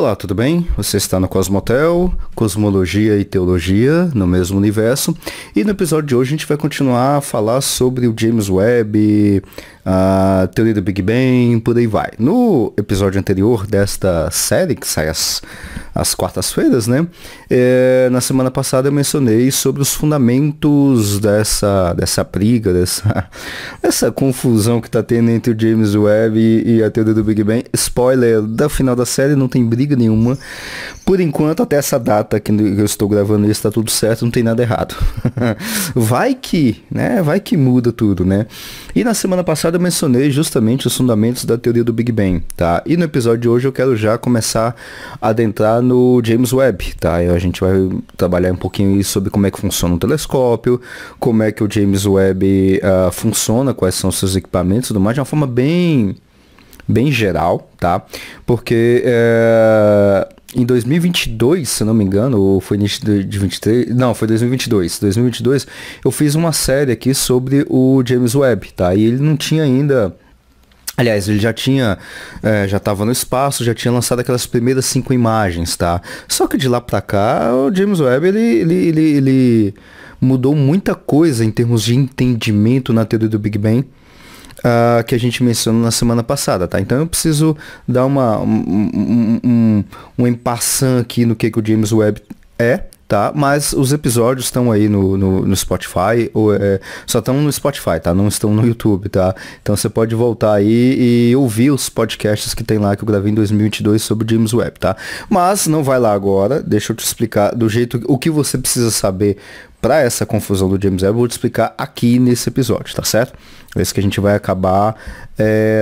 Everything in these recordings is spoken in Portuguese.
Olá, tudo bem? Você está no Cosmotel, Cosmologia e Teologia no mesmo universo. E no episódio de hoje a gente vai continuar a falar sobre o James Webb, a teoria do Big Bang, por aí vai. No episódio anterior desta série, que sai às quartas-feiras, né? Na semana passada eu mencionei sobre os fundamentos dessa briga, dessa confusão que está tendo entre o James Webb e a teoria do Big Bang. Spoiler, da final da série não tem briga nenhuma. Por enquanto, até essa data que eu estou gravando isso, está tudo certo, não tem nada errado. Vai que muda tudo, né? E na semana passada eu mencionei justamente os fundamentos da teoria do Big Bang, tá? E no episódio de hoje eu quero já começar a adentrar no James Webb, tá? E a gente vai trabalhar um pouquinho sobre como é que funciona o telescópio, como é que o James Webb funciona, quais são os seus equipamentos e tudo mais, de uma forma bem geral, tá? Porque em 2022, se não me engano, ou foi início de 23, não, foi 2022. 2022 eu fiz uma série aqui sobre o James Webb, tá? E ele não tinha ainda, aliás, ele já tinha, já estava no espaço, já tinha lançado aquelas primeiras 5 imagens, tá? Só que de lá para cá, o James Webb, ele mudou muita coisa em termos de entendimento na teoria do Big Bang, que a gente mencionou na semana passada, tá? Então eu preciso dar um empassão aqui no que o James Webb é, tá? Mas os episódios estão aí no Spotify, só estão no Spotify, tá? Não estão no YouTube, tá? Então você pode voltar aí e ouvir os podcasts que tem lá que eu gravei em 2022 sobre o James Webb, tá? Mas não vai lá agora, deixa eu te explicar do jeito, o que você precisa saber para essa confusão do James Webb, eu vou te explicar aqui nesse episódio, tá certo? É isso que a gente vai acabar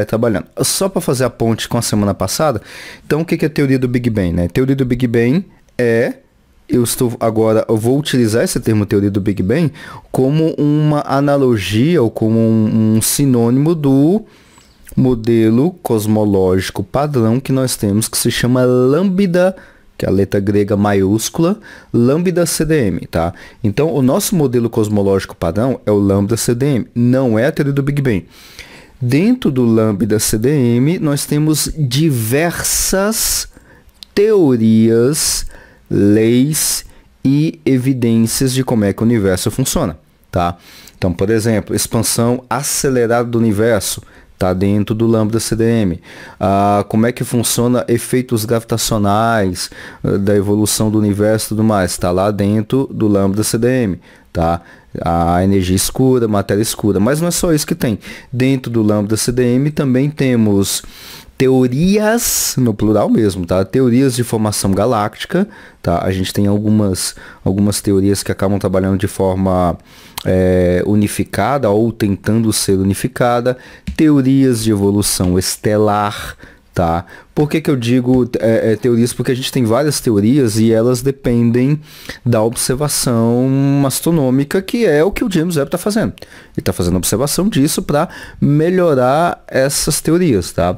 trabalhando. Só para fazer a ponte com a semana passada, então o que é a teoria do Big Bang, né? A teoria do Big Bang eu vou utilizar esse termo teoria do Big Bang como uma analogia ou como um sinônimo do modelo cosmológico padrão que nós temos, que se chama lambda, que é a letra grega maiúscula, lambda CDM, tá? Então, o nosso modelo cosmológico padrão é o lambda CDM, não é a teoria do Big Bang. Dentro do lambda CDM, nós temos diversas teorias, leis e evidências de como é que o universo funciona, tá? Então, por exemplo, expansão acelerada do universo, está dentro do lambda CDM. Como é que funciona efeitos gravitacionais da evolução do universo e tudo mais, está lá dentro do lambda CDM, tá? A energia escura, matéria escura, mas não é só isso que tem. Dentro do lambda CDM também temos teorias, no plural mesmo, tá? Teorias de formação galáctica, tá? A gente tem algumas teorias que acabam trabalhando de forma unificada ou tentando ser unificada, teorias de evolução estelar, tá? Por que eu digo teorias? Porque a gente tem várias teorias e elas dependem da observação astronômica, que é o que o James Webb está fazendo. Ele está fazendo observação disso para melhorar essas teorias, tá?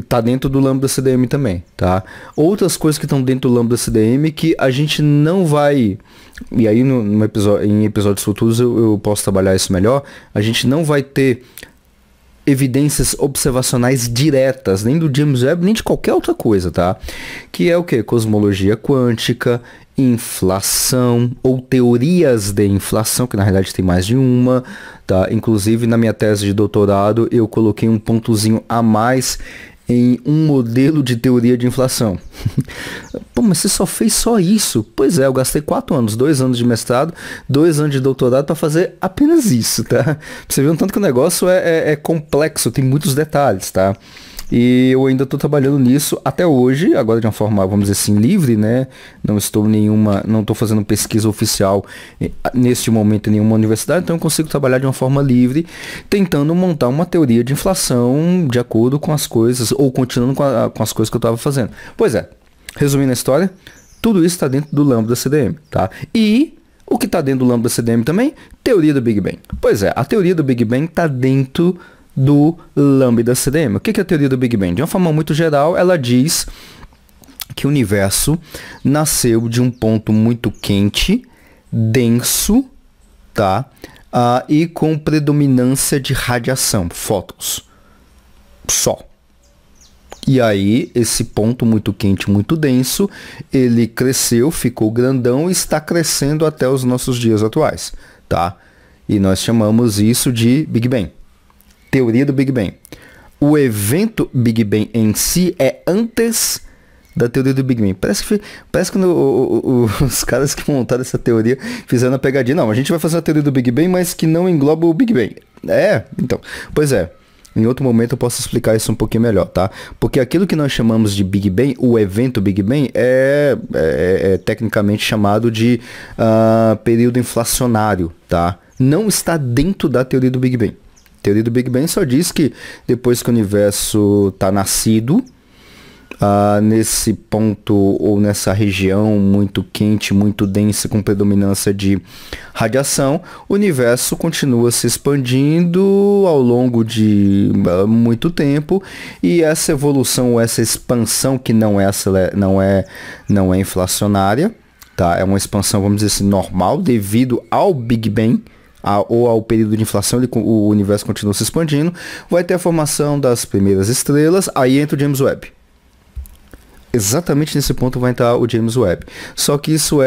Tá dentro do lambda CDM também, tá? Outras coisas que estão dentro do lambda CDM que a gente não vai, e aí em episódios futuros eu posso trabalhar isso melhor, a gente não vai ter evidências observacionais diretas, nem do James Webb, nem de qualquer outra coisa, tá? Que é o que? Cosmologia quântica, inflação, ou teorias de inflação, que na realidade tem mais de uma, tá? Inclusive na minha tese de doutorado eu coloquei um pontozinho a mais em um modelo de teoria de inflação. Pô, mas você só fez só isso? Pois é, eu gastei 4 anos, 2 anos de mestrado, 2 anos de doutorado para fazer apenas isso, tá? Pra você ver um tanto que o negócio é complexo, tem muitos detalhes, tá? E eu ainda estou trabalhando nisso até hoje, agora de uma forma, vamos dizer assim, livre, né? Não estou fazendo pesquisa oficial neste momento em nenhuma universidade, então eu consigo trabalhar de uma forma livre, tentando montar uma teoria de inflação de acordo com as coisas, ou continuando com as coisas que eu estava fazendo. Pois é, resumindo a história, tudo isso está dentro do lambda CDM, tá? E o que está dentro do lambda CDM também? Teoria do Big Bang. Pois é, a teoria do Big Bang está dentro do lambda CDM. O que é a teoria do Big Bang? De uma forma muito geral, ela diz que o universo nasceu de um ponto muito quente, denso, tá? E com predominância de radiação, fótons. Só. E aí, esse ponto muito quente, muito denso, ele cresceu, ficou grandão e está crescendo até os nossos dias atuais, tá? E nós chamamos isso de Big Bang. Teoria do Big Bang. O evento Big Bang em si é antes da teoria do Big Bang. Parece que os caras que montaram essa teoria fizeram a pegadinha. Não, a gente vai fazer a teoria do Big Bang, mas que não engloba o Big Bang. Então. Pois é. Em outro momento eu posso explicar isso um pouquinho melhor, tá? Porque aquilo que nós chamamos de Big Bang, o evento Big Bang, é tecnicamente chamado de período inflacionário, tá? Não está dentro da teoria do Big Bang. A teoria do Big Bang só diz que depois que o universo está nascido, nesse ponto ou nessa região muito quente, muito densa, com predominância de radiação, o universo continua se expandindo ao longo de muito tempo, e essa evolução, essa expansão que não é inflacionária, tá? É uma expansão, vamos dizer assim, normal, devido ao Big Bang, ou ao período de inflação, o universo continua se expandindo, vai ter a formação das primeiras estrelas, aí entra o James Webb. Exatamente nesse ponto vai entrar o James Webb. Só que isso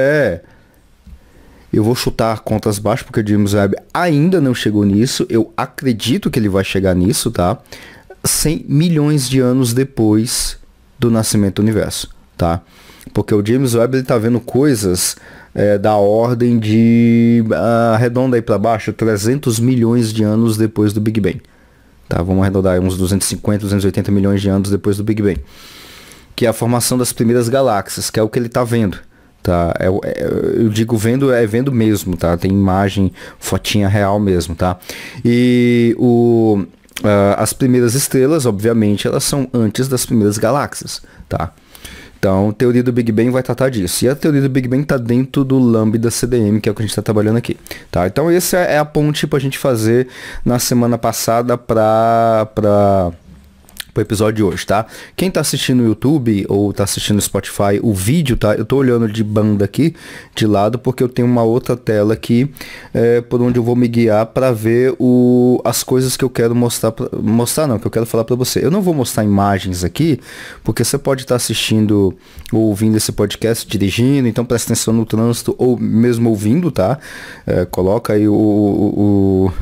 eu vou chutar contas baixas, porque o James Webb ainda não chegou nisso. Eu acredito que ele vai chegar nisso, tá? 100 milhões de anos depois do nascimento do universo, tá? Porque o James Webb, ele tá vendo coisas da ordem de, arredonda aí para baixo, 300 milhões de anos depois do Big Bang. Tá? Vamos arredondar uns 250, 280 milhões de anos depois do Big Bang. Que é a formação das primeiras galáxias, que é o que ele está vendo, tá? Eu digo vendo, vendo mesmo, tá? Tem imagem, fotinha real mesmo, tá? E as primeiras estrelas, obviamente, elas são antes das primeiras galáxias, tá? Então, a teoria do Big Bang vai tratar disso. E a teoria do Big Bang está dentro do Lambda CDM, que é o que a gente está trabalhando aqui, tá? Então, essa é a ponte para a gente fazer na semana passada para o episódio de hoje, tá? Quem tá assistindo no YouTube ou tá assistindo no Spotify, o vídeo, tá? Eu tô olhando de banda aqui, de lado, porque eu tenho uma outra tela aqui, por onde eu vou me guiar para ver as coisas que eu quero que eu quero falar para você. Eu não vou mostrar imagens aqui, porque você pode estar assistindo ou ouvindo esse podcast dirigindo, então presta atenção no trânsito ou mesmo ouvindo, tá? Coloca aí o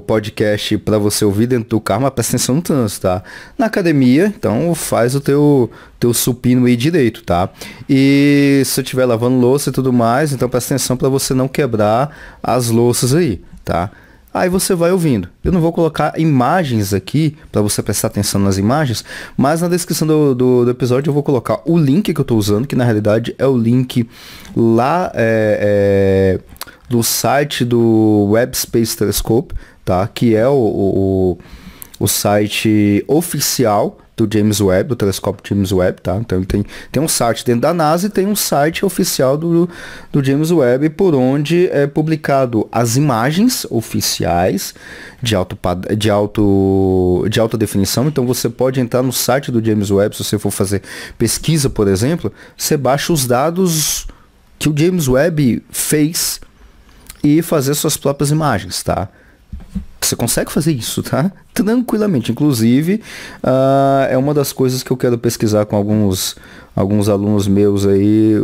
podcast para você ouvir dentro do carro, mas presta atenção no trânsito, tá? Na academia, então faz o teu supino aí direito, tá? E se você estiver lavando louça e tudo mais, então presta atenção para você não quebrar as louças aí, tá? Aí você vai ouvindo. Eu não vou colocar imagens aqui para você prestar atenção nas imagens, mas na descrição do episódio eu vou colocar o link que eu estou usando, que na realidade é o link lá do site do Webb Space Telescope, tá? Que é o site oficial do James Webb, do telescópio James Webb, tá? Então ele tem um site dentro da NASA e tem um site oficial do James Webb, por onde é publicado as imagens oficiais de alta definição. Então você pode entrar no site do James Webb, se você for fazer pesquisa, por exemplo, você baixa os dados que o James Webb fez e fazer suas próprias imagens, tá? Você consegue fazer isso, tá? Tranquilamente. Inclusive, é uma das coisas que eu quero pesquisar com alguns alunos meus aí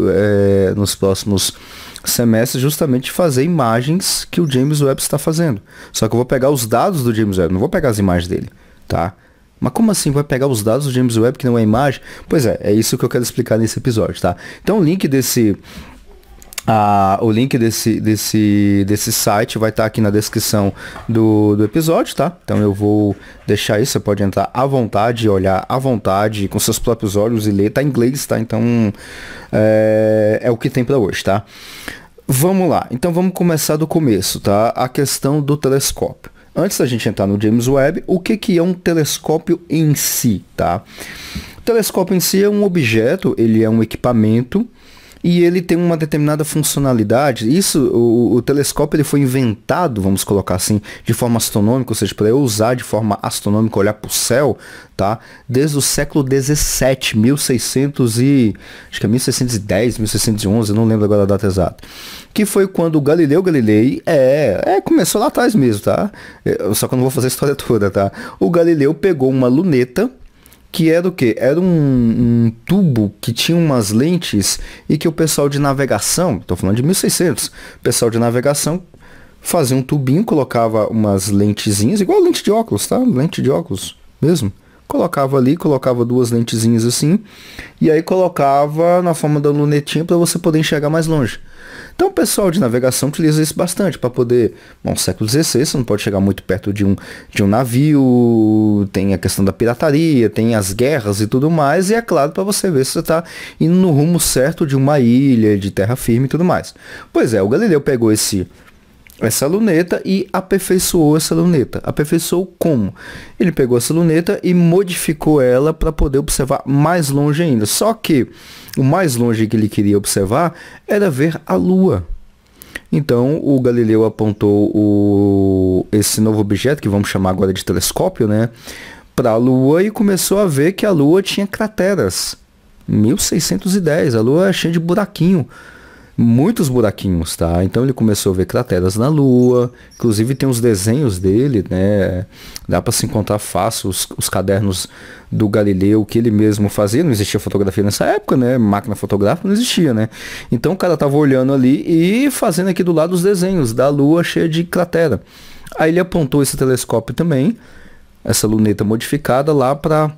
nos próximos semestres, justamente fazer imagens que o James Webb está fazendo. Só que eu vou pegar os dados do James Webb, não vou pegar as imagens dele, tá? Mas como assim vai pegar os dados do James Webb que não é imagem? Pois é isso que eu quero explicar nesse episódio, tá? Então o link desse site vai estar aqui na descrição do episódio, tá? Então eu vou deixar isso, você pode entrar à vontade, olhar à vontade, com seus próprios olhos e ler, tá em inglês, tá? Então é o que tem para hoje, tá? Vamos lá, então vamos começar do começo, tá? A questão do telescópio. Antes da gente entrar no James Webb, o que é um telescópio em si, tá? O telescópio em si é um objeto, ele é um equipamento, e ele tem uma determinada funcionalidade. O telescópio ele foi inventado, vamos colocar assim, de forma astronômica, ou seja, para eu usar de forma astronômica, olhar para o céu, tá? Desde o século 17, 1600 e acho que é 1610, 1611, eu não lembro agora a data exata. Que foi quando o Galileu Galilei começou lá atrás mesmo, tá? Só que eu não vou fazer a história toda, tá? O Galileu pegou uma luneta que era o quê? Era um tubo que tinha umas lentes e que o pessoal de navegação, estou falando de 1600, o pessoal de navegação fazia um tubinho, colocava umas lentezinhas, igual lente de óculos, tá? Lente de óculos mesmo. Colocava ali, colocava duas lentezinhas assim, e aí colocava na forma da lunetinha para você poder enxergar mais longe. Então o pessoal de navegação utiliza isso bastante para poder... Bom, século XVI, você não pode chegar muito perto de um navio, tem a questão da pirataria, tem as guerras e tudo mais, e é claro para você ver se você está indo no rumo certo de uma ilha, de terra firme e tudo mais. Pois é, o Galileu pegou essa luneta e aperfeiçoou essa luneta. Aperfeiçoou como? Ele pegou essa luneta e modificou ela para poder observar mais longe ainda. Só que o mais longe que ele queria observar era ver a Lua. Então o Galileu apontou esse novo objeto, que vamos chamar agora de telescópio, né, para a Lua e começou a ver que a Lua tinha crateras. 1610, a Lua é cheia de buraquinho. Muitos buraquinhos, tá? Então ele começou a ver crateras na Lua, inclusive tem os desenhos dele, né? Dá para se encontrar fácil os cadernos do Galileu que ele mesmo fazia. Não existia fotografia nessa época, né? Máquina fotográfica não existia, né? Então o cara tava olhando ali e fazendo aqui do lado os desenhos da Lua cheia de cratera. Aí ele apontou esse telescópio também, essa luneta modificada lá para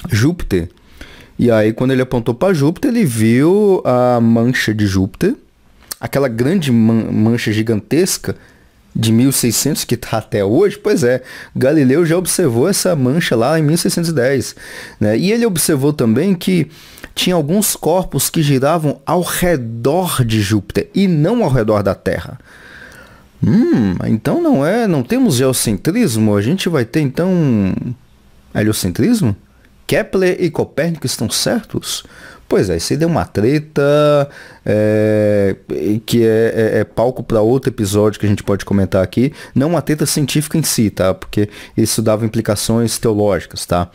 Júpiter. E aí, quando ele apontou para Júpiter, ele viu a mancha de Júpiter, aquela grande mancha gigantesca de 1600 que está até hoje. Pois é, Galileu já observou essa mancha lá em 1610, né? E ele observou também que tinha alguns corpos que giravam ao redor de Júpiter e não ao redor da Terra. Então não temos geocentrismo, a gente vai ter então heliocentrismo? Kepler e Copérnico estão certos? Pois é, isso aí deu uma treta, que é palco para outro episódio que a gente pode comentar aqui. Não uma treta científica em si, tá? Porque isso dava implicações teológicas, tá?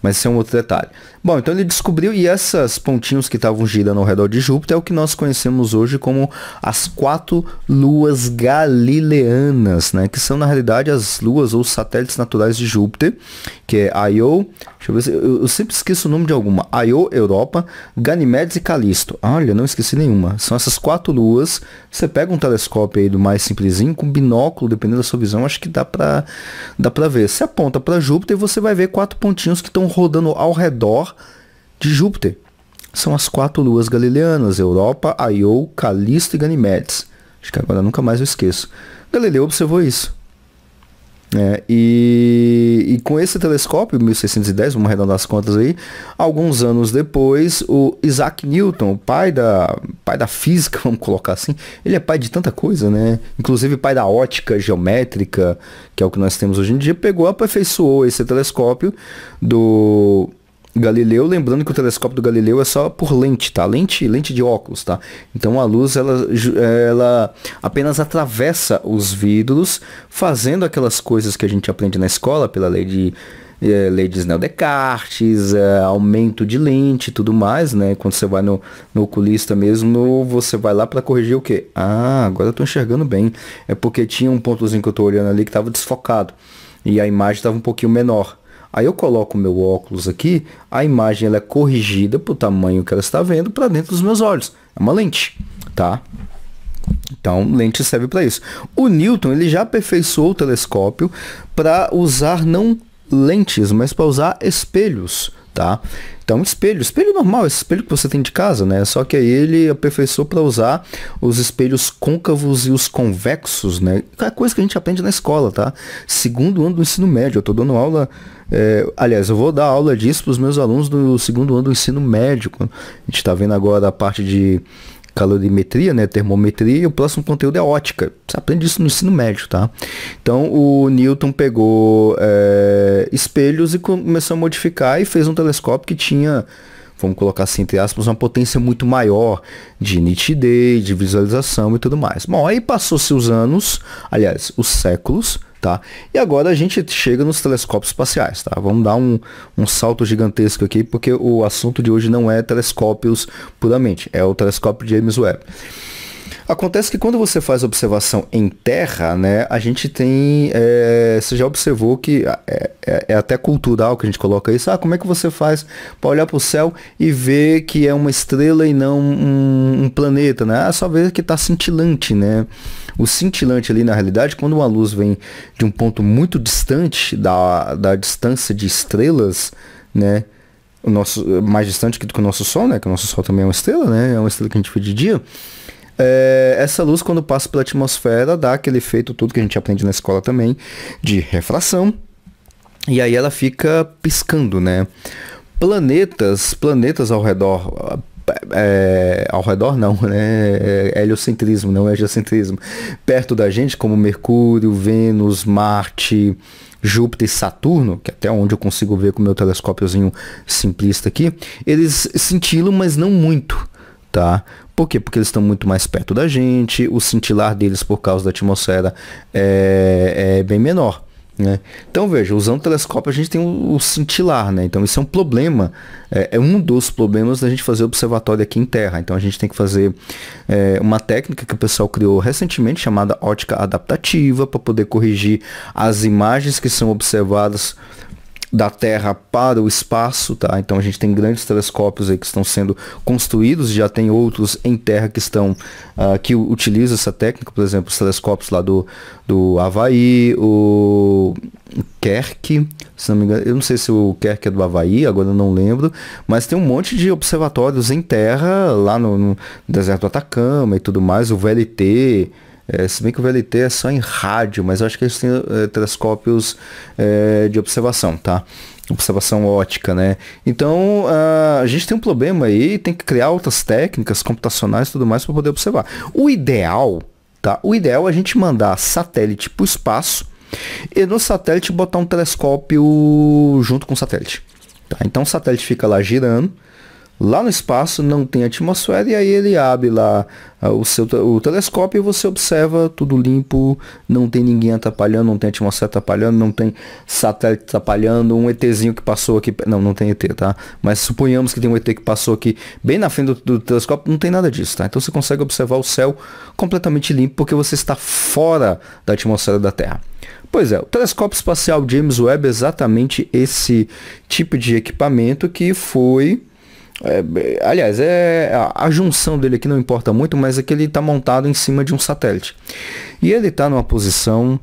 Mas isso é um outro detalhe. Bom, então ele descobriu, e essas pontinhos que estavam girando ao redor de Júpiter é o que nós conhecemos hoje como as 4 luas galileanas, né? Que são, na realidade, as luas ou satélites naturais de Júpiter, que é Io, deixa eu ver se eu sempre esqueço o nome de alguma. Io, Europa, Ganimedes e Calisto. Olha, não esqueci nenhuma. São essas 4 luas. Você pega um telescópio aí do mais simplesinho, com binóculo, dependendo da sua visão, acho que dá pra ver. Você aponta para Júpiter e você vai ver 4 pontinhos que estão rodando ao redor de Júpiter. São as 4 luas galileanas: Europa, Io, Calisto e Ganimedes. Acho que agora nunca mais eu esqueço. Galileu observou isso. E com esse telescópio, 1610, vamos arredondar as contas aí, alguns anos depois, o Isaac Newton, o pai da física, vamos colocar assim, ele é pai de tanta coisa, né? Inclusive pai da ótica geométrica, que é o que nós temos hoje em dia, pegou, aperfeiçoou esse telescópio do Galileu, lembrando que o telescópio do Galileu é só por lente, tá? Lente de óculos, tá? Então a luz, ela apenas atravessa os vidros, fazendo aquelas coisas que a gente aprende na escola, pela lei de Snell-Descartes, aumento de lente e tudo mais, né? Quando você vai no oculista mesmo, você vai lá para corrigir o quê? Ah, agora eu tô enxergando bem. É porque tinha um pontozinho que eu tô olhando ali que estava desfocado, e a imagem estava um pouquinho menor. Aí eu coloco o meu óculos aqui, a imagem ela é corrigida para o tamanho que ela está vendo para dentro dos meus olhos. É uma lente, tá? Então, lente serve para isso. O Newton, ele já aperfeiçoou o telescópio para usar não lentes, mas para usar espelhos, tá? Então, espelho normal, esse espelho que você tem de casa, né? Só que aí ele aperfeiçoou para usar os espelhos côncavos e os convexos, né? É coisa que a gente aprende na escola, tá? Segundo ano do ensino médio, eu tô dando aula... aliás, eu vou dar aula disso para os meus alunos do segundo ano do ensino médio. A gente está vendo agora a parte de calorimetria, né, termometria, e o próximo conteúdo é ótica. Você aprende isso no ensino médio, tá? Então o Newton pegou espelhos e começou a modificar e fez um telescópio que tinha, vamos colocar assim, entre aspas, uma potência muito maior de nitidez, de visualização e tudo mais. Bom, aí passou-se os anos, aliás, os séculos, tá? E agora a gente chega nos telescópios espaciais, tá? Vamos dar um salto gigantesco aqui, porque o assunto de hoje não é telescópios puramente, é o telescópio James Webb. Acontece que quando você faz observação em terra, né, a gente tem, você já observou que é até cultural que a gente coloca isso, como é que você faz para olhar para o céu e ver que é uma estrela e não um planeta, né? Só ver que está cintilante, né? O cintilante ali, na realidade, quando uma luz vem de um ponto muito distante da distância de estrelas, né? O nosso, mais distante do que o nosso Sol, né? Que o nosso Sol também é uma estrela, né? É uma estrela que a gente vê de dia. Essa luz, quando passa pela atmosfera, dá aquele efeito tudo que a gente aprende na escola também, de refração. E aí ela fica piscando, né? Planetas ao redor... ao redor não, né? Heliocentrismo, não é geocentrismo. Perto da gente, como Mercúrio, Vênus, Marte, Júpiter e Saturno, que até onde eu consigo ver com o meu telescópiozinho simplista aqui, eles cintilam, mas não muito, tá? Por quê? Porque eles estão muito mais perto da gente, o cintilar deles por causa da atmosfera é bem menor, né? Então veja, usando o telescópio a gente tem o cintilar, né? Então isso é um problema, é um dos problemas da gente fazer observatório aqui em terra. Então a gente tem que fazer uma técnica que o pessoal criou recentemente chamada ótica adaptativa, para poder corrigir as imagens que são observadas da Terra para o espaço, tá? Então a gente tem grandes telescópios aí que estão sendo construídos, já tem outros em terra que estão que utilizam essa técnica, por exemplo, os telescópios lá do Havaí, o Keck, se não me engano, eu não sei se o Keck é do Havaí, agora eu não lembro, mas tem um monte de observatórios em terra lá no deserto do Atacama e tudo mais, o VLT. Se bem que o VLT é só em rádio, mas eu acho que eles têm telescópios de observação, tá? Observação ótica, né? Então, a gente tem um problema aí, tem que criar outras técnicas computacionais e tudo mais para poder observar. O ideal, tá? O ideal é a gente mandar satélite para o espaço e no satélite botar um telescópio junto com o satélite, tá? Então o satélite fica lá girando. Lá no espaço não tem atmosfera e aí ele abre lá o telescópio e você observa tudo limpo, não tem ninguém atrapalhando, não tem atmosfera atrapalhando, não tem satélite atrapalhando, um ETzinho que passou aqui, não tem ET, tá? Mas suponhamos que tem um ET que passou aqui bem na frente do telescópio, não tem nada disso, tá? Então você consegue observar o céu completamente limpo porque você está fora da atmosfera da Terra. Pois é, o telescópio espacial James Webb é exatamente esse tipo de equipamento que foi... aliás, a junção dele aqui não importa muito, mas é que ele está montado em cima de um satélite. E ele está numa posição,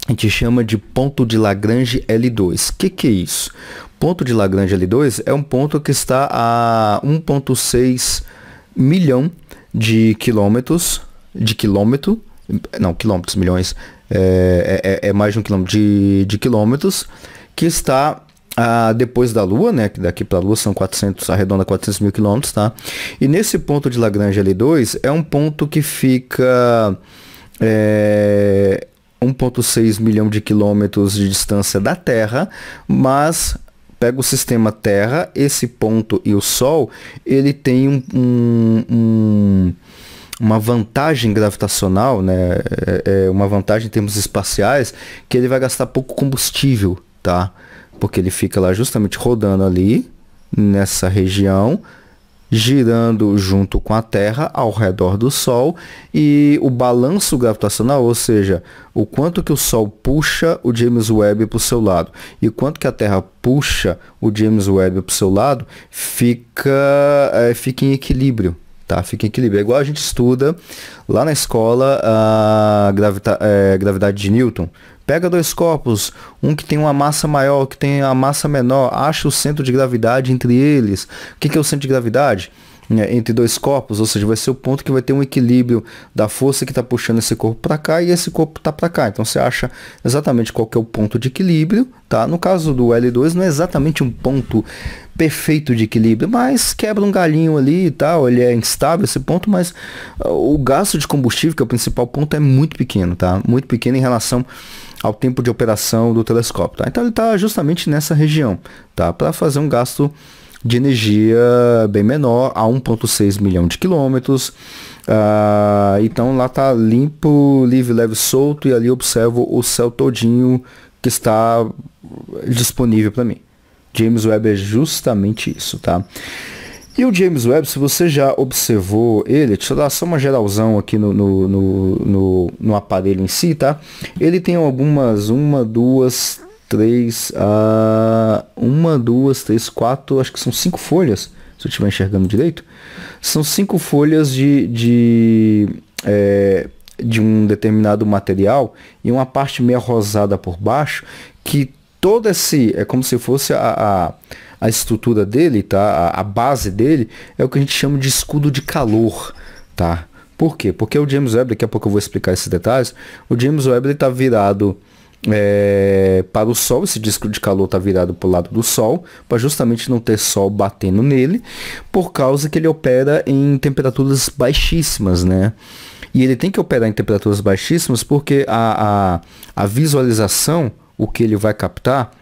a gente chama de ponto de Lagrange L2. O que é isso? Ponto de Lagrange L2 é um ponto que está a 1,6 milhão de quilômetros, milhões, é mais de 1 quilômetro de quilômetros, que está... depois da Lua, né, que daqui para a Lua são 400, arredonda 400 mil quilômetros, tá? E nesse ponto de Lagrange L2 é um ponto que fica 1,6 milhão de quilômetros de distância da Terra, mas pega o sistema Terra, esse ponto e o Sol, ele tem uma vantagem gravitacional, né, uma vantagem em termos espaciais, que ele vai gastar pouco combustível, tá? Porque ele fica lá justamente rodando ali, nessa região, girando junto com a Terra ao redor do Sol, e o balanço gravitacional, ou seja, o quanto que o Sol puxa o James Webb para o seu lado e o quanto que a Terra puxa o James Webb para o seu lado, fica em equilíbrio. Tá? Fica em equilíbrio. É igual a gente estuda lá na escola a gravidade de Newton. Pega dois corpos, um que tem uma massa maior, que tem a massa menor, acha o centro de gravidade entre eles. O que é o centro de gravidade? Entre dois corpos, ou seja, vai ser o ponto que vai ter um equilíbrio da força que está puxando esse corpo para cá e esse corpo está para cá. Então você acha exatamente qual que é o ponto de equilíbrio, tá? No caso do L2 não é exatamente um ponto perfeito de equilíbrio, mas quebra um galhinho ali e tal, ele é instável esse ponto, mas o gasto de combustível, que é o principal ponto, é muito pequeno, tá? Muito pequeno em relação ao tempo de operação do telescópio, tá? Então ele está justamente nessa região, tá? Para fazer um gasto de energia bem menor, a 1,6 milhão de quilômetros. Então lá tá limpo, livre, leve, solto, e ali eu observo o céu todinho que está disponível para mim. James Webb é justamente isso, tá? E o James Webb, se você já observou ele, deixa eu dar só uma geralzão aqui no aparelho em si, tá? Ele tem algumas, uma, duas, três, quatro, acho que são 5 folhas, se eu estiver enxergando direito. São 5 folhas de um determinado material e uma parte meio rosada por baixo, que todo esse, é como se fosse a estrutura dele, tá? A base dele é o que a gente chama de escudo de calor, tá? Por quê? Porque o James Webb, daqui a pouco eu vou explicar esses detalhes, o James Webb está virado para o Sol, esse disco de calor está virado para o lado do Sol, para justamente não ter Sol batendo nele, por causa que ele opera em temperaturas baixíssimas, né? E ele tem que operar em temperaturas baixíssimas porque a visualização, o que ele vai captar,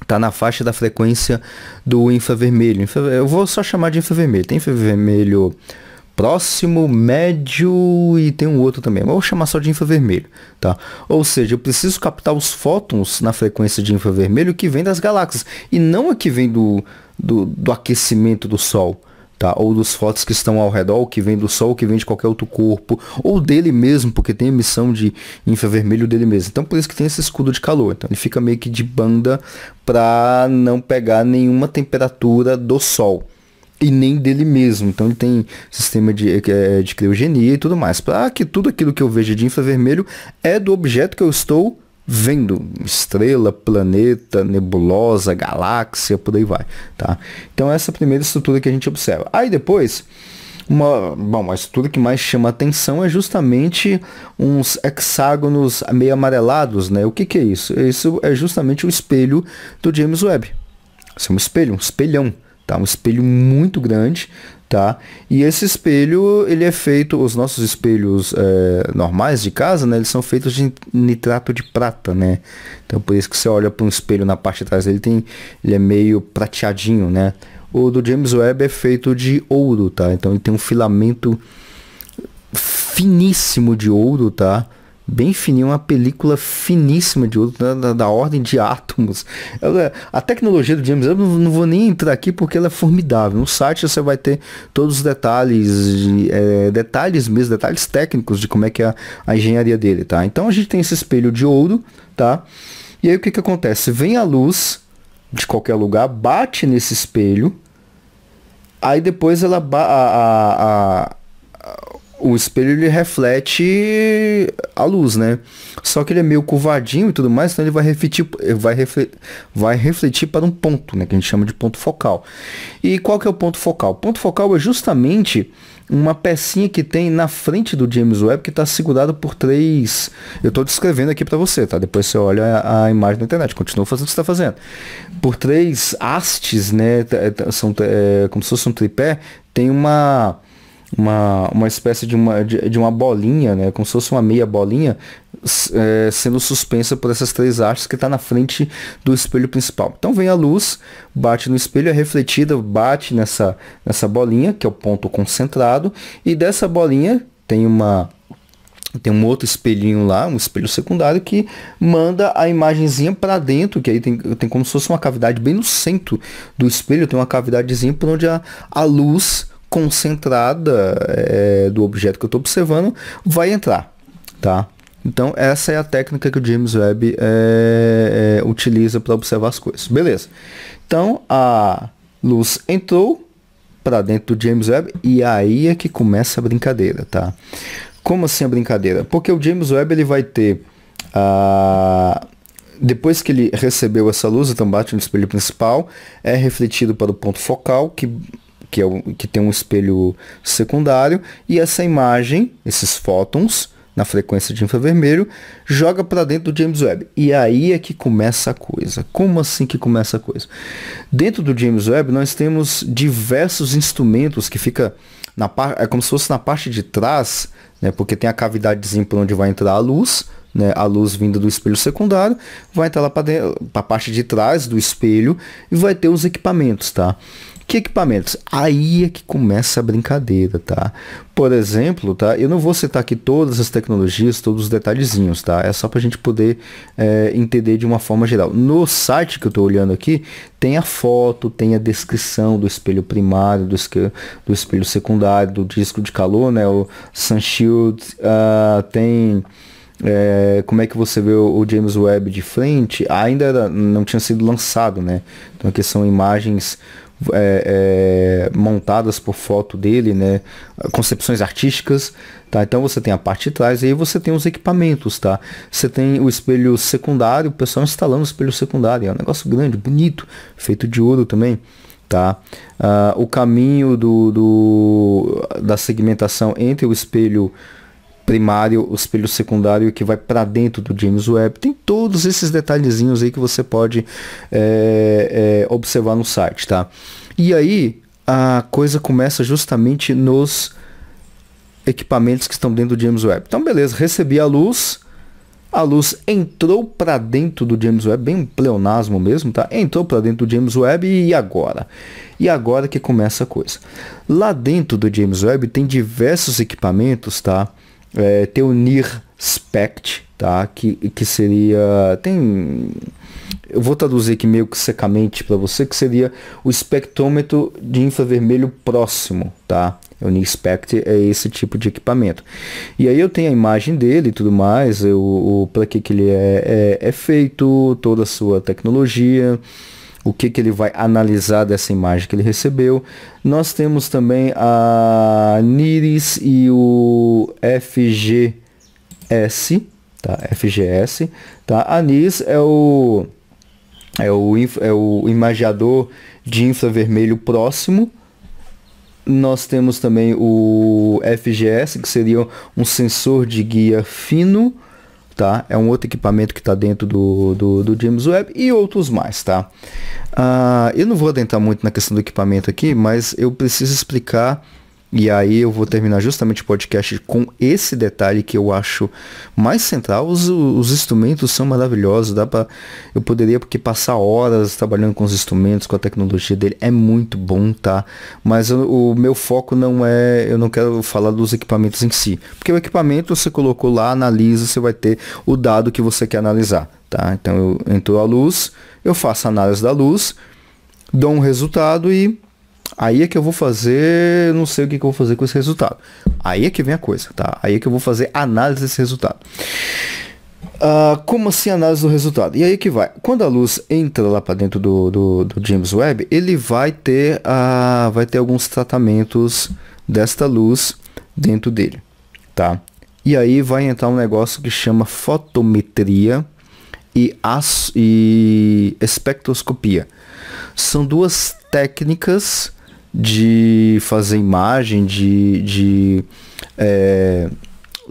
está na faixa da frequência do infravermelho. Eu vou só chamar de infravermelho. Tem infravermelho próximo, médio e tem um outro também. Eu vou chamar só de infravermelho, tá? Ou seja, eu preciso captar os fótons na frequência de infravermelho que vem das galáxias e não a que vem do aquecimento do Sol. Tá? Ou dos fótons que estão ao redor, que vem do Sol, que vem de qualquer outro corpo, ou dele mesmo, porque tem emissão de infravermelho dele mesmo. Então por isso que tem esse escudo de calor. Então ele fica meio que de banda para não pegar nenhuma temperatura do Sol e nem dele mesmo. Então ele tem sistema de criogenia e tudo mais, para que tudo aquilo que eu vejo de infravermelho é do objeto que eu estou vendo, estrela, planeta, nebulosa, galáxia, por aí vai, tá? Então essa é a primeira estrutura que a gente observa. Aí depois, a estrutura que mais chama atenção é justamente uns hexágonos meio amarelados, né? O que é isso? Isso é justamente o espelho do James Webb. Isso é um espelho, um espelhão, tá? Um espelho muito grande, tá? E esse espelho, ele é feito, os nossos espelhos normais de casa, né? Eles são feitos de nitrato de prata, né? Então por isso que você olha para um espelho na parte de trás, ele é meio prateadinho, né? O do James Webb é feito de ouro, tá? Então ele tem um filamento finíssimo de ouro, tá? Bem fininho, uma película finíssima de ouro, da ordem de átomos. A tecnologia do James Webb, não vou nem entrar aqui porque ela é formidável. No site você vai ter todos os detalhes, detalhes técnicos de como é que é a engenharia dele, tá? Então a gente tem esse espelho de ouro, tá? E aí o que acontece? Vem a luz de qualquer lugar, bate nesse espelho, aí depois o espelho ele reflete a luz, né? Só que ele é meio curvadinho e tudo mais, então ele vai refletir para um ponto, né? Que a gente chama de ponto focal. E qual que é o ponto focal? O ponto focal é justamente uma pecinha que tem na frente do James Webb que está segurado por 3... Eu estou descrevendo aqui para você, tá? Depois você olha a imagem na internet, continua fazendo o que você está fazendo. Por 3 hastes, né? São como se fosse um tripé, tem uma espécie de uma bolinha, né? Como se fosse uma meia bolinha sendo suspensa por essas 3 hastes que está na frente do espelho principal. Então vem a luz, bate no espelho, é refletida, bate nessa bolinha, que é o ponto concentrado, e dessa bolinha tem um outro espelhinho lá, um espelho secundário, que manda a imagenzinha para dentro, que aí tem como se fosse uma cavidade bem no centro do espelho, tem uma cavidadezinha por onde a luz concentrada do objeto que eu estou observando vai entrar, tá? Então essa é a técnica que o James Webb utiliza para observar as coisas, beleza? Então a luz entrou para dentro do James Webb e aí é que começa a brincadeira, tá? Como assim a brincadeira? Porque o James Webb ele vai ter depois que ele recebeu essa luz, então bate no espelho principal, é refletido para o ponto focal, que tem um espelho secundário, e essa imagem, esses fótons, na frequência de infravermelho, joga para dentro do James Webb. E aí é que começa a coisa. Como assim que começa a coisa? Dentro do James Webb nós temos diversos instrumentos que fica é como se fosse na parte de trás, né, porque tem a cavidadezinha por onde vai entrar a luz, né, a luz vinda do espelho secundário, vai entrar lá para a parte de trás do espelho e vai ter os equipamentos, tá? Que equipamentos? Aí é que começa a brincadeira, tá? Por exemplo, tá? Eu não vou citar aqui todas as tecnologias, todos os detalhezinhos, tá? É só para a gente poder entender de uma forma geral. No site que eu estou olhando aqui, tem a foto, tem a descrição do espelho primário, do espelho secundário, do disco de calor, né? O Sun Shield, tem... como é que você vê o James Webb de frente? Ainda não tinha sido lançado, né? Então aqui são imagens montadas por foto dele, né? Concepções artísticas, tá? Então você tem a parte de trás e aí você tem os equipamentos, tá? Você tem o espelho secundário, o pessoal instalando o espelho secundário, é um negócio grande, bonito, feito de ouro também, tá? O caminho da segmentação entre o espelho primário, o espelho secundário que vai para dentro do James Webb, tem todos esses detalhezinhos aí que você pode observar no site, tá? E aí a coisa começa justamente nos equipamentos que estão dentro do James Webb. Então beleza, recebi a luz entrou para dentro do James Webb, bem um pleonasmo mesmo, tá? Entrou para dentro do James Webb e agora? E agora que começa a coisa. Lá dentro do James Webb tem diversos equipamentos, tá? Tem o NIR SPECT, tá? Que seria... eu vou traduzir aqui meio que secamente para você, que seria o espectrômetro de infravermelho próximo, tá? O NIR SPECT é esse tipo de equipamento. E aí eu tenho a imagem dele e tudo mais, para que ele é feito, toda a sua tecnologia, o que ele vai analisar dessa imagem que ele recebeu. Nós temos também a NIRIS e o FGS, tá? FGS, tá? A NIRIS é o imageador de infravermelho próximo. Nós temos também o FGS, que seria um sensor de guia fino, tá? É um outro equipamento que está dentro do James Webb e outros mais, tá? Eu não vou adentrar muito na questão do equipamento aqui, mas eu preciso explicar, e aí eu vou terminar justamente o podcast com esse detalhe que eu acho mais central. Os instrumentos são maravilhosos, eu poderia passar horas trabalhando com os instrumentos, com a tecnologia dele, é muito bom, tá? Mas o meu foco eu não quero falar dos equipamentos em si, porque o equipamento você colocou lá, analisa, você vai ter o dado que você quer analisar, tá? Então entrou a luz, eu faço a análise da luz, dou um resultado e aí é que eu vou fazer, não sei o que eu vou fazer com esse resultado. Aí é que vem a coisa, tá? Aí é que eu vou fazer análise desse resultado. Como assim análise do resultado? E aí que vai. Quando a luz entra lá para dentro do James Webb, ele vai ter alguns tratamentos desta luz dentro dele, tá? E aí vai entrar um negócio que chama fotometria e espectroscopia. São duas técnicas de fazer imagem,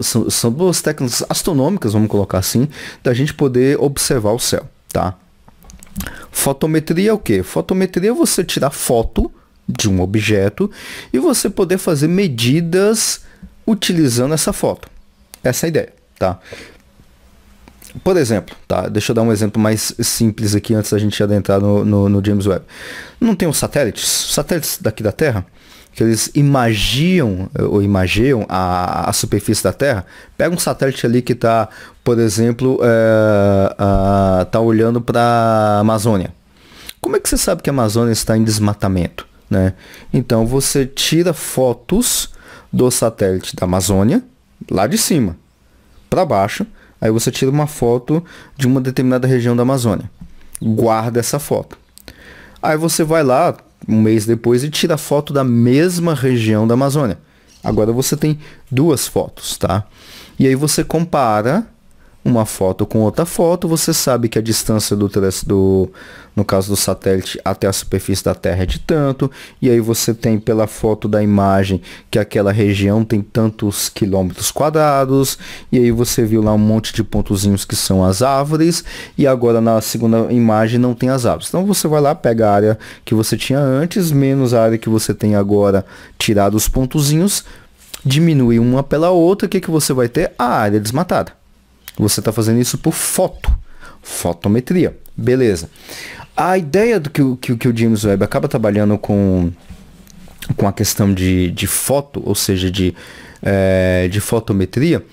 são duas técnicas astronômicas, vamos colocar assim, da gente poder observar o céu, tá? Fotometria é o quê? Fotometria é você tirar foto de um objeto e você poder fazer medidas utilizando essa foto. Essa é a ideia, tá? Por exemplo, tá? Deixa eu dar um exemplo mais simples aqui antes da gente adentrar no James Webb. Não tem os satélites daqui da Terra, que eles imageiam a superfície da Terra. Pega um satélite ali que está, por exemplo, tá olhando para a Amazônia. Como é que você sabe que a Amazônia está em desmatamento, né? Então você tira fotos do satélite da Amazônia, lá de cima para baixo. Aí você tira uma foto de uma determinada região da Amazônia. Guarda essa foto. Aí você vai lá, um mês depois, e tira foto da mesma região da Amazônia. Agora você tem duas fotos, tá? E aí você compara uma foto com outra foto, você sabe que a distância no caso do satélite até a superfície da Terra é de tanto, e aí você tem pela foto da imagem que aquela região tem tantos quilômetros quadrados, e aí você viu lá um monte de pontozinhos que são as árvores, e agora na segunda imagem não tem as árvores. Então você vai lá, pega a área que você tinha antes, menos a área que você tem agora, tirado os pontozinhos, diminui uma pela outra, o que você vai ter? A área desmatada. Você está fazendo isso por fotometria. Beleza. A ideia do que o James Webb acaba trabalhando com a questão de foto, ou seja, de fotometria,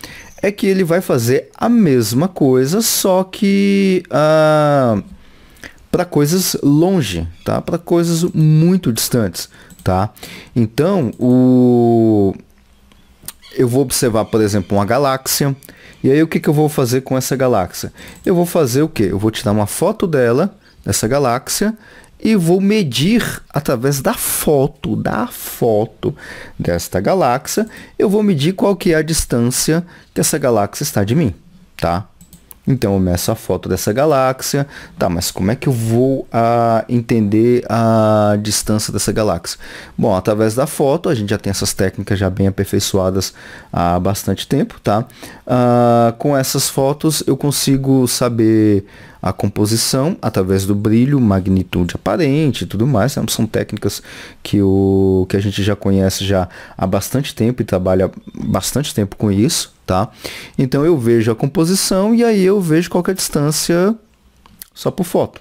é que ele vai fazer a mesma coisa, só que para coisas longe, tá? Para coisas muito distantes, tá? Então, eu vou observar, por exemplo, uma galáxia, e aí o que eu vou fazer com essa galáxia? Eu vou fazer o quê? Eu vou tirar uma foto dessa galáxia, e vou medir através da foto desta galáxia, eu vou medir qual que é a distância que essa galáxia está de mim, tá? Então eu meço a foto dessa galáxia, tá, mas como é que eu vou entender a distância dessa galáxia? Bom, através da foto, a gente já tem essas técnicas já bem aperfeiçoadas há bastante tempo, tá? Com essas fotos eu consigo saber a composição através do brilho, magnitude aparente e tudo mais. São técnicas que a gente já conhece já há bastante tempo e trabalha bastante tempo com isso, tá? Então eu vejo a composição e aí eu vejo qual que é a distância só por foto.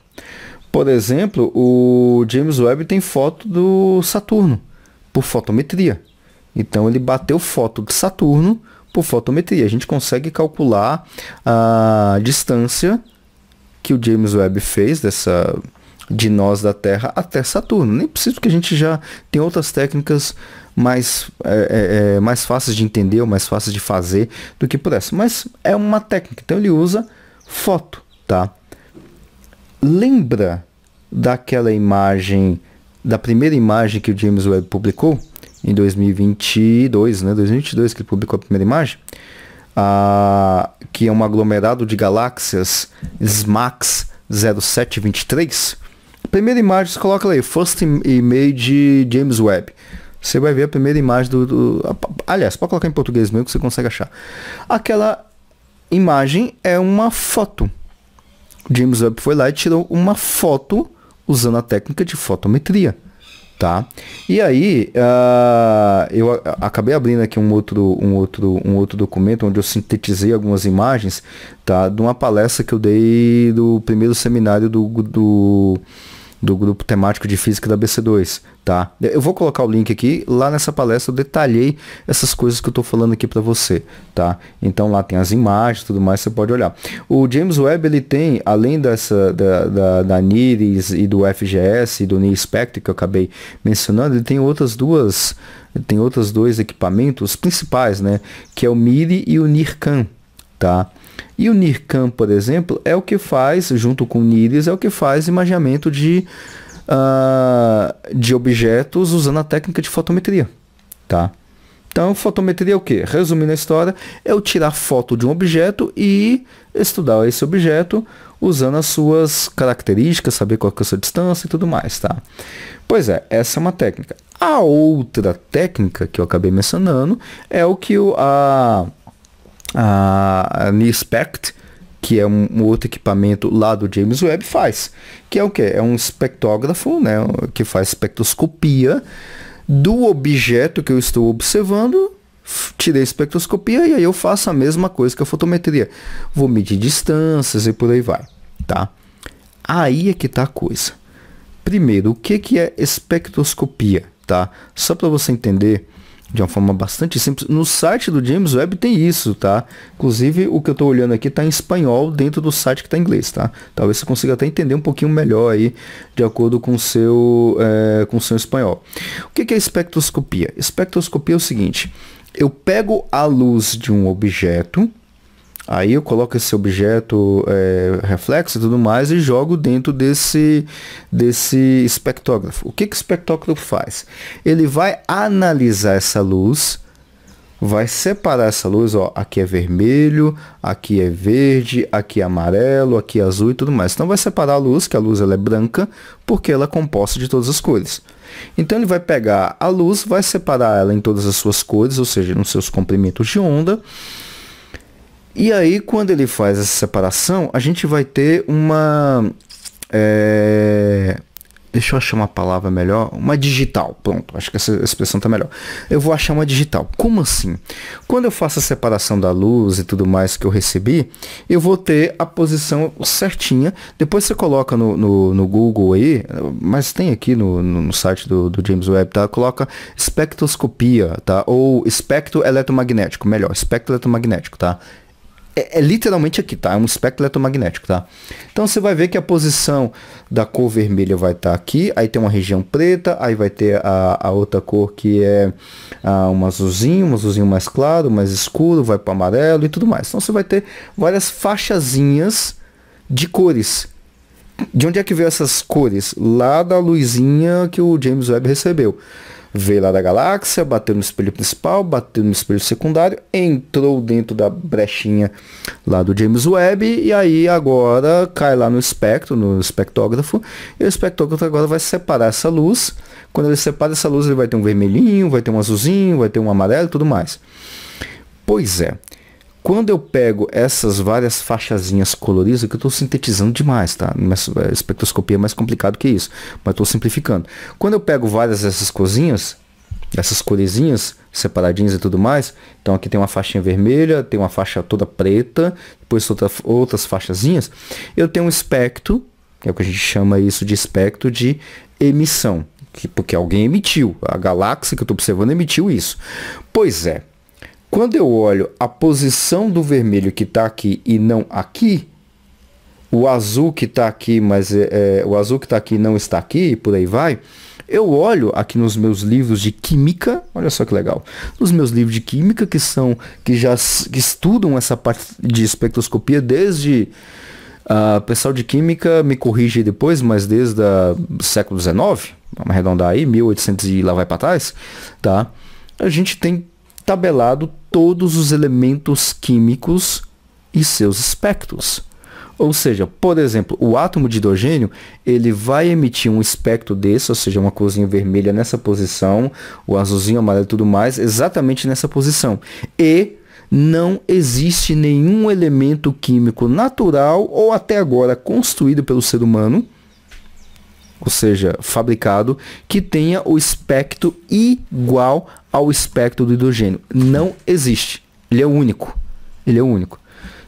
Por exemplo, o James Webb tem foto do Saturno por fotometria. Então ele bateu foto de Saturno por fotometria. A gente consegue calcular a distância que o James Webb fez de nós da Terra até Saturno. Nem preciso, porque a gente já tem outras técnicas mais fáceis de entender ou mais fáceis de fazer do que por essa. Mas é uma técnica, então ele usa foto, tá? Lembra daquela imagem, da primeira imagem que o James Webb publicou em 2022, né? 2022 que ele publicou a primeira imagem? Que é um aglomerado de galáxias SMACS 0723. Primeira imagem, você coloca aí, First Image James Webb. Você vai ver a primeira imagem aliás, pode colocar em português mesmo que você consegue achar. Aquela imagem é uma foto. James Webb foi lá e tirou uma foto usando a técnica de fotometria. Tá? E aí, eu acabei abrindo aqui um outro documento onde eu sintetizei algumas imagens, tá? De uma palestra que eu dei do primeiro seminário do grupo temático de física da BC2, tá? Eu vou colocar o link aqui, lá nessa palestra eu detalhei essas coisas que eu estou falando aqui para você, tá? Então lá tem as imagens e tudo mais, você pode olhar. O James Webb, ele tem, além da NIRIS e do FGS e do NIRSPECT que eu acabei mencionando, ele tem outros dois equipamentos principais, né? Que é o MIRI e o NIRCam, tá? E o NIRCam, por exemplo, é o que faz, junto com o NIRIS, é o que faz imaginamento de objetos usando a técnica de fotometria, tá? Então, fotometria é o quê? Resumindo a história, é eu tirar foto de um objeto e estudar esse objeto usando as suas características, saber qual é a sua distância e tudo mais, tá? Pois é, essa é uma técnica. A outra técnica que eu acabei mencionando é o que a NIRSPECT, que é um outro equipamento lá do James Webb, faz. Que é o que? É um espectrógrafo, né, que faz espectroscopia do objeto que eu estou observando. Tirei a espectroscopia e aí eu faço a mesma coisa que a fotometria. Vou medir distâncias e por aí vai, tá? Aí é que tá a coisa. Primeiro, o que é espectroscopia, tá? Só para você entender de uma forma bastante simples, no site do James Webb tem isso, tá? Inclusive, o que eu estou olhando aqui está em espanhol dentro do site que está em inglês, tá? Talvez você consiga até entender um pouquinho melhor aí, de acordo com o seu espanhol. O que é espectroscopia? Espectroscopia é o seguinte: eu pego a luz de um objeto, aí eu coloco esse objeto reflexo e tudo mais e jogo dentro desse espectrógrafo. O que o espectrógrafo faz? Ele vai analisar essa luz, vai separar essa luz, ó, aqui é vermelho, aqui é verde, aqui é amarelo, aqui é azul e tudo mais. Então vai separar a luz, que a luz ela é branca, porque ela é composta de todas as cores. Então ele vai pegar a luz, vai separar ela em todas as suas cores, ou seja, nos seus comprimentos de onda. E aí, quando ele faz essa separação, a gente vai ter Deixa eu achar uma palavra melhor. Uma digital. Pronto, acho que essa expressão tá melhor. Eu vou achar uma digital. Como assim? Quando eu faço a separação da luz e tudo mais que eu recebi, eu vou ter a posição certinha. Depois você coloca no Google aí, mas tem aqui no site do James Webb, tá? Coloca espectroscopia, tá? Ou espectro eletromagnético. Melhor, espectro eletromagnético, tá? É literalmente aqui, tá? É um espectro eletromagnético, tá? Então você vai ver que a posição da cor vermelha vai estar aqui, aí tem uma região preta, aí vai ter a outra cor que é um azulzinho mais claro, mais escuro, vai para amarelo e tudo mais. Então você vai ter várias faixazinhas de cores. De onde é que veio essas cores? Lá da luzinha que o James Webb recebeu. Veio lá da galáxia, bateu no espelho principal, bateu no espelho secundário, entrou dentro da brechinha lá do James Webb e aí agora cai lá no espectro, no espectrógrafo, e o espectrógrafo agora vai separar essa luz. Quando ele separa essa luz, ele vai ter um vermelhinho, vai ter um azulzinho, vai ter um amarelo e tudo mais. Pois é. Quando eu pego essas várias faixazinhas coloridas, que eu estou sintetizando demais, tá? A espectroscopia é mais complicado que isso, mas estou simplificando. Quando eu pego várias dessas coisinhas, essas coresinhas separadinhas e tudo mais, então aqui tem uma faixinha vermelha, tem uma faixa toda preta, depois outras faixazinhas, eu tenho um espectro, que é o que a gente chama isso de espectro de emissão, porque alguém emitiu, a galáxia que eu estou observando emitiu isso. Pois é. Quando eu olho a posição do vermelho que está aqui e não aqui, o azul que está aqui, mas o azul que está aqui não está aqui, e por aí vai, eu olho aqui nos meus livros de química, olha só que legal, nos meus livros de química que estudam essa parte de espectroscopia desde, pessoal de química me corrige depois, mas desde o século XIX, vamos arredondar aí, 1800 e lá vai para trás, tá? A gente tem tabelado todos os elementos químicos e seus espectros. Ou seja, por exemplo, o átomo de hidrogênio, ele vai emitir um espectro desse, ou seja, uma corzinha vermelha nessa posição, o azulzinho, amarelo e tudo mais, exatamente nessa posição. E não existe nenhum elemento químico natural ou até agora construído pelo ser humano, ou seja, fabricado, que tenha o espectro igual ao espectro do hidrogênio. Não existe. Ele é único. Ele é único.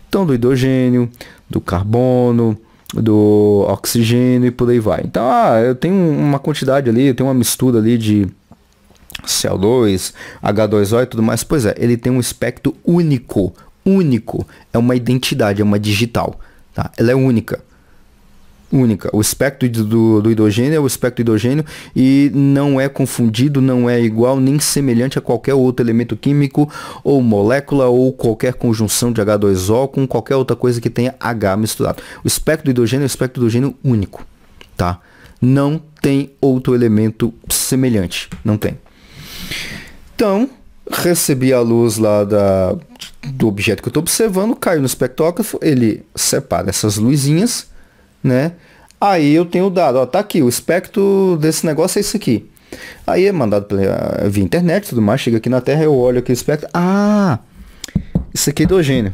Então, do hidrogênio, do carbono, do oxigênio e por aí vai. Então, eu tenho uma quantidade ali, eu tenho uma mistura ali de CO2, H2O e tudo mais. Pois é, ele tem um espectro único. Único. É uma identidade, é uma digital. Tá? Ela é única. Única. O espectro do hidrogênio é o espectro do hidrogênio e não é confundido, não é igual nem semelhante a qualquer outro elemento químico ou molécula ou qualquer conjunção de H2O com qualquer outra coisa que tenha H misturado. O espectro do hidrogênio é o espectro do hidrogênio único, tá? Não tem outro elemento semelhante, não tem. Então, recebi a luz lá do objeto que eu estou observando, caiu no espectrógrafo, ele separa essas luzinhas, né? Aí eu tenho o dado, ó, tá aqui, o espectro desse negócio é isso aqui. Aí é mandado via internet e tudo mais, chega aqui na Terra, eu olho aqui o espectro, isso aqui é hidrogênio.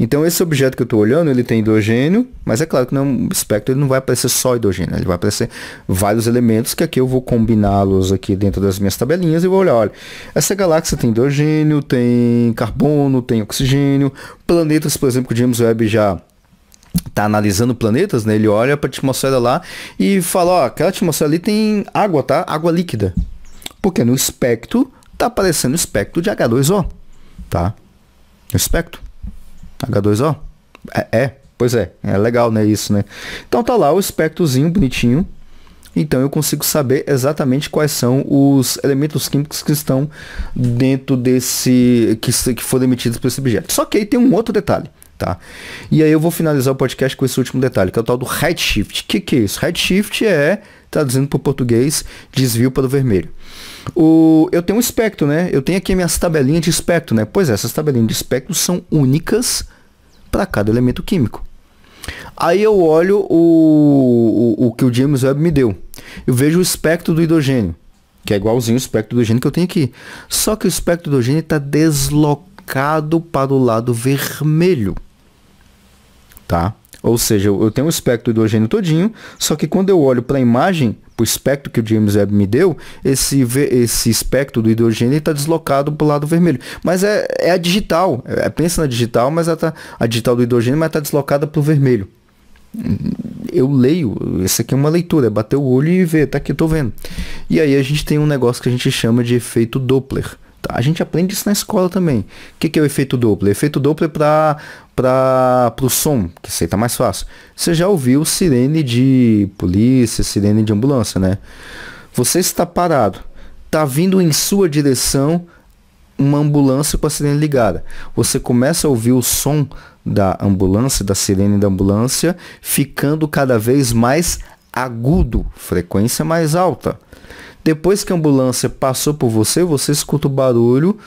Então esse objeto que eu estou olhando, ele tem hidrogênio, mas é claro que no espectro ele não vai aparecer só hidrogênio, ele vai aparecer vários elementos que aqui eu vou combiná-los aqui dentro das minhas tabelinhas e vou olhar, olha, essa galáxia tem hidrogênio, tem carbono, tem oxigênio, planetas, por exemplo, que o James Webb já tá analisando planetas, né? Ele olha para a atmosfera lá e fala, ó, aquela atmosfera ali tem água, tá? Água líquida. Porque no espectro tá aparecendo o espectro de H2O, tá? O espectro H2O. Pois é legal, né, isso, né? Então tá lá o espectrozinho bonitinho. Então eu consigo saber exatamente quais são os elementos químicos que estão dentro desse que foram emitidos por esse objeto. Só que aí tem um outro detalhe. Tá? E aí eu vou finalizar o podcast com esse último detalhe, que é o tal do redshift. O que é isso? Redshift traduzindo para o português, desvio para o vermelho. Eu tenho um espectro, né? Eu tenho aqui minhas tabelinhas de espectro, né? Pois é, essas tabelinhas de espectro são únicas para cada elemento químico. Aí eu olho o que o James Webb me deu. Eu vejo o espectro do hidrogênio, que é igualzinho o espectro do hidrogênio que eu tenho aqui. Só que o espectro do hidrogênio está deslocado para o lado vermelho, tá? Ou seja, eu tenho o espectro do hidrogênio todinho, só que quando eu olho para a imagem, pro espectro que o James Webb me deu, esse espectro do hidrogênio está deslocado para o lado vermelho. Mas é a digital, pensa na digital, mas a digital do hidrogênio, mas está deslocada para o vermelho. Eu leio, essa aqui é uma leitura, é bater o olho e ver, tá aqui, eu tô vendo. E aí a gente tem um negócio que a gente chama de efeito Doppler. Tá? A gente aprende isso na escola também. O que é o efeito Doppler? Efeito Doppler para o som, que isso aí tá mais fácil. Você já ouviu sirene de polícia, sirene de ambulância, né? Você está parado, tá vindo em sua direção uma ambulância com a sirene ligada. Você começa a ouvir o som da ambulância, da sirene da ambulância, ficando cada vez mais agudo, frequência mais alta. Depois que a ambulância passou por você, você escuta o barulho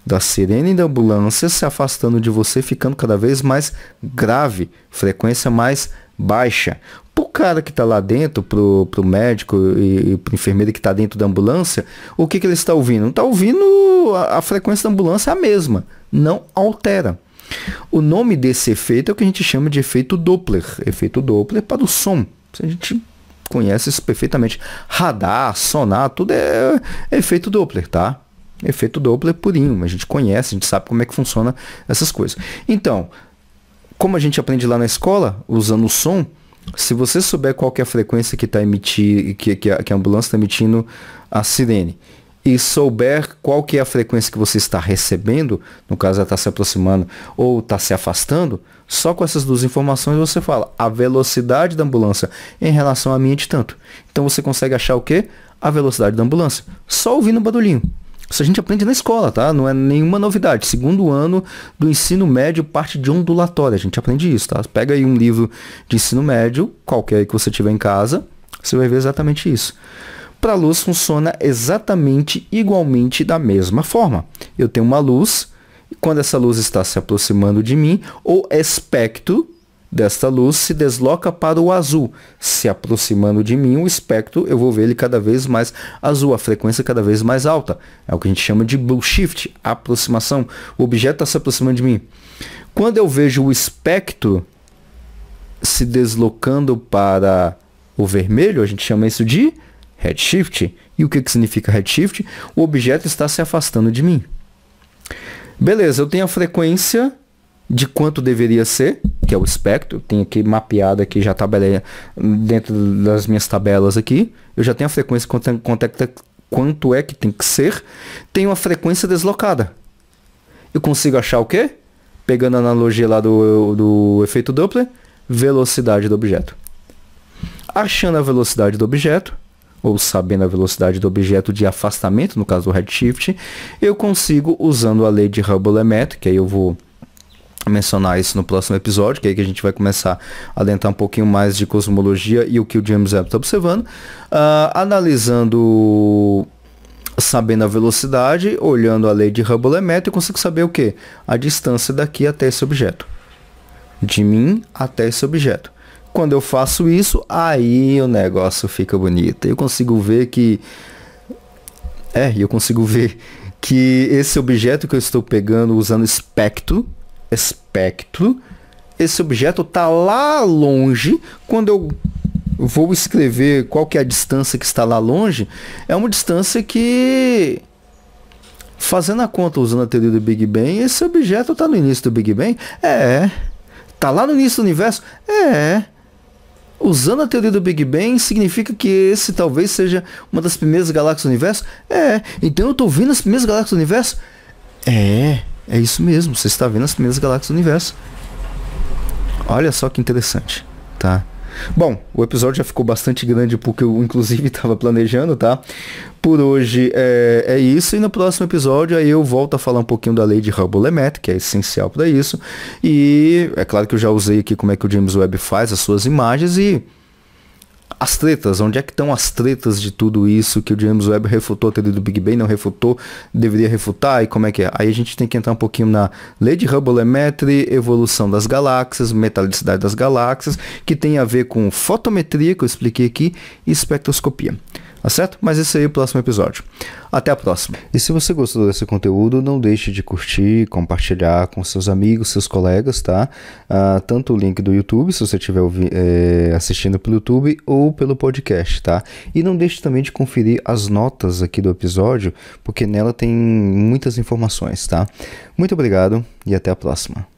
da sirene da ambulância se afastando de você, ficando cada vez mais grave, frequência mais baixa. Pro cara que está lá dentro, pro médico e pro enfermeiro que está dentro da ambulância, o que ele está ouvindo? Está ouvindo a frequência da ambulância é a mesma, não altera. O nome desse efeito é o que a gente chama de efeito Doppler. Efeito Doppler para o som. A gente conhece isso perfeitamente. Radar, sonar, tudo é efeito Doppler, tá? Efeito Doppler purinho. A gente conhece, a gente sabe como é que funciona essas coisas. Então, como a gente aprende lá na escola, usando o som, se você souber qual que é a frequência que está emitindo, que a ambulância está emitindo a sirene, e souber qual que é a frequência que você está recebendo, no caso ela está se aproximando ou está se afastando, só com essas duas informações você fala a velocidade da ambulância em relação a mim é de tanto. Então você consegue achar o quê? A velocidade da ambulância, só ouvindo o barulhinho. Isso a gente aprende na escola, tá? Não é nenhuma novidade. Segundo ano do ensino médio, parte de ondulatória. A gente aprende isso, tá? Pega aí um livro de ensino médio, qualquer que você tiver em casa, você vai ver exatamente isso. Para a luz funciona exatamente igualmente da mesma forma. Eu tenho uma luz, e quando essa luz está se aproximando de mim, o espectro desta luz se desloca para o azul. Se aproximando de mim, o espectro, eu vou ver ele cada vez mais azul, a frequência cada vez mais alta. É o que a gente chama de blue shift, aproximação. O objeto está se aproximando de mim. Quando eu vejo o espectro se deslocando para o vermelho, a gente chama isso de redshift. E o que significa redshift? O objeto está se afastando de mim. Beleza, eu tenho a frequência de quanto deveria ser, que é o espectro. Eu tenho aqui mapeado aqui, já tabelei dentro das minhas tabelas aqui. Eu já tenho a frequência, quanto é que tem que ser. Tenho a frequência deslocada. Eu consigo achar o quê? Pegando a analogia lá do efeito Doppler, velocidade do objeto. Achando a velocidade do objeto, ou sabendo a velocidade do objeto de afastamento, no caso do redshift, eu consigo, usando a lei de Hubble-Lemaître, que aí eu vou mencionar isso no próximo episódio, que é aí que a gente vai começar a adentrar um pouquinho mais de cosmologia e o que o James Webb está observando, analisando, sabendo a velocidade, olhando a lei de Hubble-Lemaître, eu consigo saber o que? A distância daqui até esse objeto, de mim até esse objeto. Quando eu faço isso, aí o negócio fica bonito. Eu consigo ver que esse objeto que eu estou pegando usando espectro, esse objeto está lá longe. Quando eu vou escrever qual que é a distância que está lá longe, é uma distância que, fazendo a conta usando a teoria do Big Bang, esse objeto está no início do Big Bang? Está lá no início do universo? Usando a teoria do Big Bang, significa que esse talvez seja uma das primeiras galáxias do universo? Então eu estou vendo as primeiras galáxias do universo? É isso mesmo, você está vendo as primeiras galáxias do universo. Olha só que interessante, tá? Bom, o episódio já ficou bastante grande porque eu inclusive estava planejando, tá? Por hoje é isso, e no próximo episódio aí eu volto a falar um pouquinho da lei de Hubble-Lemaître, que é essencial para isso. E é claro que eu já usei aqui como é que o James Webb faz as suas imagens e as tretas, onde é que estão as tretas de tudo isso que o James Webb refutou a teoria do Big Bang, não refutou, deveria refutar, e como é que é? Aí a gente tem que entrar um pouquinho na lei de Hubble-Lemaître, evolução das galáxias, metalicidade das galáxias, que tem a ver com fotometria, que eu expliquei aqui, e espectroscopia. Tá certo? Mas esse aí é o próximo episódio. Até a próxima. E se você gostou desse conteúdo, não deixe de curtir, compartilhar com seus amigos, seus colegas, tá? Tanto o link do YouTube, se você estiver assistindo pelo YouTube, ou pelo podcast, tá? E não deixe também de conferir as notas aqui do episódio, porque nela tem muitas informações, tá? Muito obrigado e até a próxima.